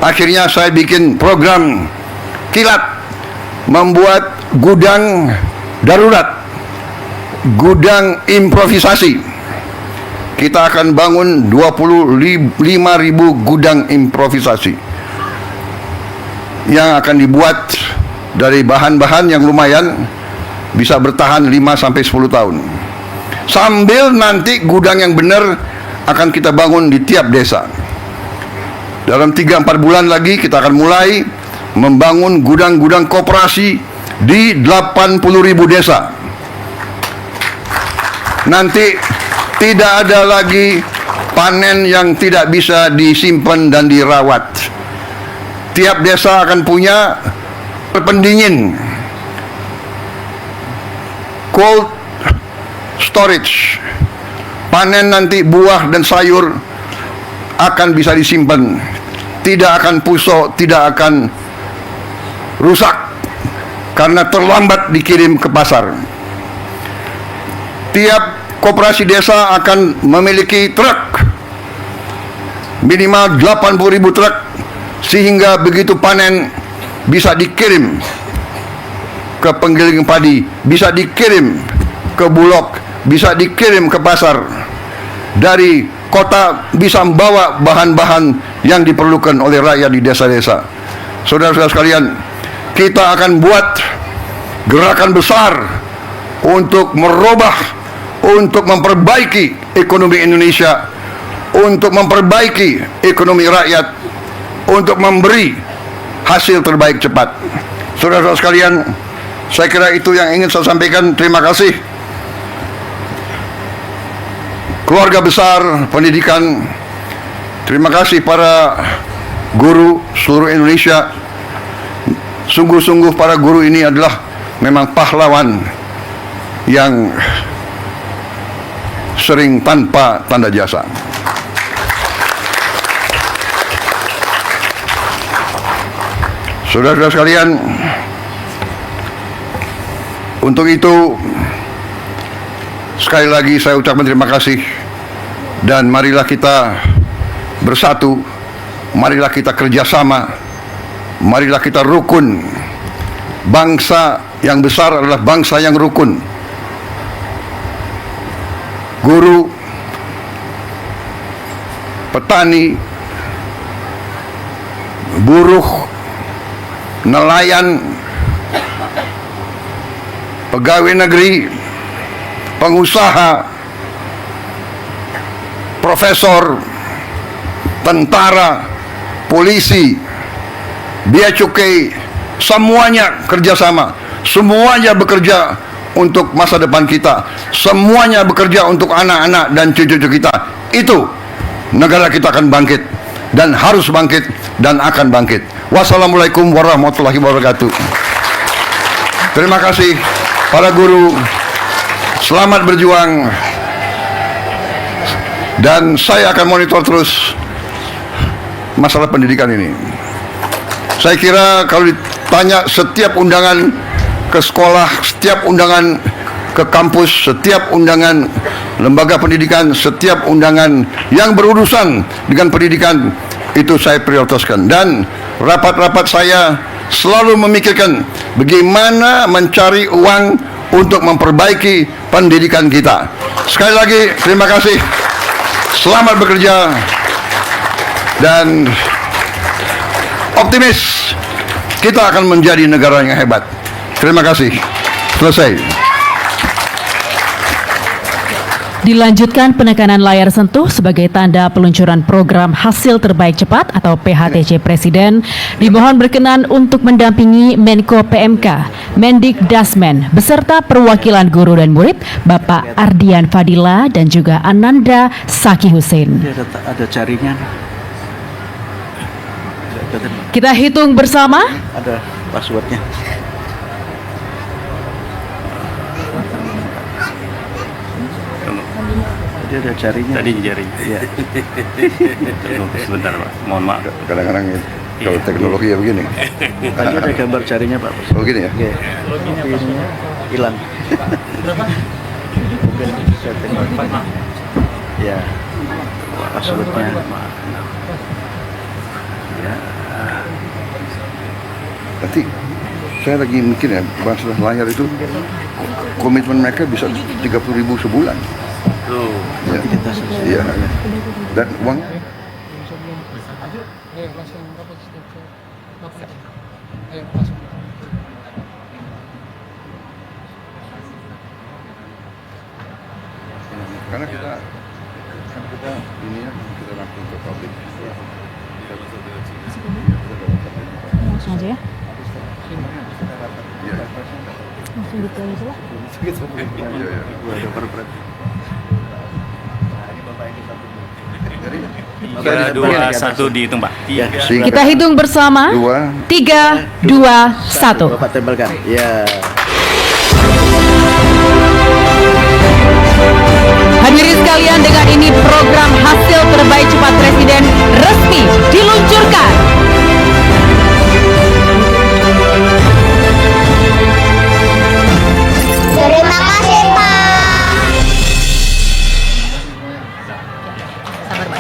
Akhirnya saya bikin program kilat, membuat gudang darurat, gudang improvisasi. Kita akan bangun 25.000 gudang improvisasi yang akan dibuat dari bahan-bahan yang lumayan, bisa bertahan 5-10 tahun. Sambil nanti gudang yang benar akan kita bangun di tiap desa. Dalam 3-4 bulan lagi kita akan mulai membangun gudang-gudang koperasi di 80.000 desa. Nanti tidak ada lagi panen yang tidak bisa disimpan dan dirawat. Tiap desa akan punya pendingin, cold storage. Panen nanti buah dan sayur akan bisa disimpan, tidak akan busuk, tidak akan rusak karena terlambat dikirim ke pasar. Tiap koperasi desa akan memiliki truk, minimal 80.000 truk, sehingga begitu panen bisa dikirim ke penggiling padi, bisa dikirim ke Bulog, bisa dikirim ke pasar. Dari kota bisa membawa bahan-bahan yang diperlukan oleh rakyat di desa-desa. Saudara-saudara sekalian, kita akan buat gerakan besar untuk merubah, untuk memperbaiki ekonomi Indonesia, untuk memperbaiki ekonomi rakyat, untuk memberi hasil terbaik cepat. Saudara-saudara sekalian, saya kira itu yang ingin saya sampaikan. Terima kasih keluarga besar pendidikan. Terima kasih para guru seluruh Indonesia. Sungguh-sungguh para guru ini adalah memang pahlawan yang sering tanpa tanda jasa. Saudara-saudara sekalian, untuk itu sekali lagi saya ucapkan terima kasih, dan marilah kita bersatu, marilah kita kerjasama marilah kita rukun. Bangsa yang besar adalah bangsa yang rukun. Guru, petani, buruh, nelayan, pegawai negeri, pengusaha, profesor, tentara, polisi, bea cukai, semuanya kerjasama, semuanya bekerja untuk masa depan kita, semuanya bekerja untuk anak-anak dan cucu-cucu kita. Itu negara kita akan bangkit, dan harus bangkit, dan akan bangkit. Wassalamualaikum warahmatullahi wabarakatuh. Terima kasih para guru, selamat berjuang, dan saya akan monitor terus masalah pendidikan ini. Saya kira kalau ditanya setiap undangan ke sekolah, setiap undangan ke kampus, setiap undangan lembaga pendidikan, setiap undangan yang berurusan dengan pendidikan, itu saya prioritaskan. Dan rapat-rapat saya selalu memikirkan bagaimana mencari uang untuk memperbaiki pendidikan kita. Sekali lagi, terima kasih. Selamat bekerja dan optimis kita akan menjadi negara yang hebat. Terima kasih. Selesai.
Dilanjutkan penekanan layar sentuh sebagai tanda peluncuran program hasil terbaik cepat atau PHTC Presiden. Dimohon berkenan untuk mendampingi Menko PMK, Mendikdasmen, beserta perwakilan guru dan murid, Bapak Ardian Fadila dan juga Ananda Saki Hussein.
Ada jaringan.
Kita hitung bersama.
Ada passwordnya. Tadi ada jaringnya. Tadi jaring. Iya.
Sebentar Pak, mohon maaf. Kadang-kadang kalau teknologi ya begini.
Tadi ada gambar jaringnya Pak.
Oh gini ya?
Iya. Loginnya hilang. Mungkin setting. Ya. Passwordnya. Ya.
Nanti saya lagi mikir ya, masalah layar itu komitmen mereka bisa 30.000 sebulan. Ya. Iya. Dan uang karena kita ini ya, kita langsung ke publik.
Langsung aja ya.
Iya.
Langsung gitu aja lah.
Tiga, dua, satu dihitung Pak.
Kita hitung bersama. 3, 2, 1.
Bapak tempelkan. Ya.
Hadirin sekalian, dengan ini program hasil terbaik cepat Presiden resmi diluncurkan.
Terima kasih Pak.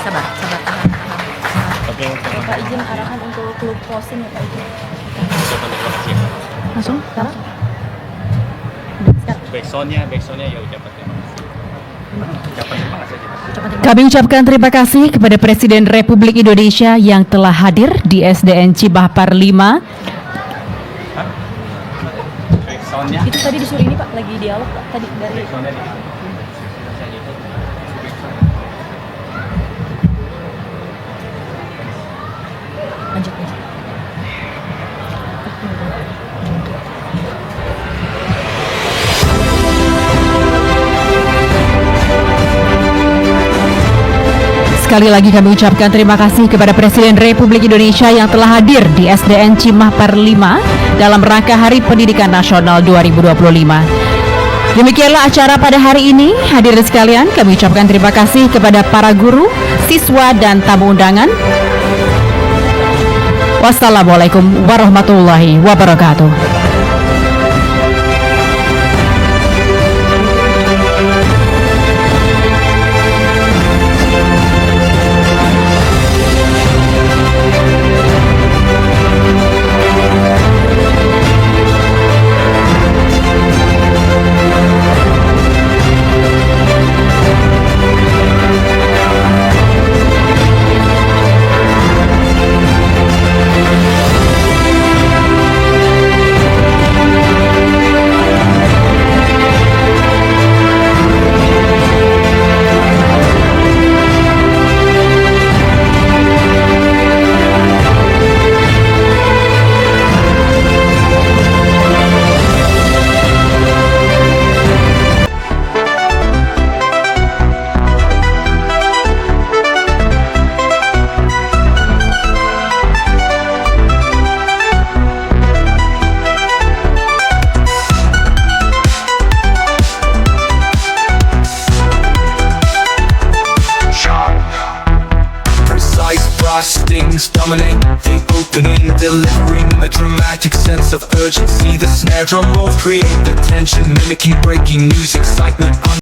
Sabar.
Bapak izin arahan untuk klub closing ya Pak izin.
Langsung sekarang.
Backsoundnya ya ucapan terima kasih.
Kami ucapkan terima kasih kepada Presiden Republik Indonesia yang telah hadir di SDN Cibahpar 5.
Itu tadi disuruh ini Pak, lagi dialog Pak tadi dari lanjut.
Sekali lagi kami ucapkan terima kasih kepada Presiden Republik Indonesia yang telah hadir di SDN Cimahpar 5 dalam rangka Hari Pendidikan Nasional 2025. Demikianlah acara pada hari ini. Hadirin sekalian, kami ucapkan terima kasih kepada para guru, siswa, dan tamu undangan. Wassalamualaikum warahmatullahi wabarakatuh.
strings dominate the opening, delivering a dramatic sense of urgency. The snare drum rolls create the tension, mimicking breaking news, excitement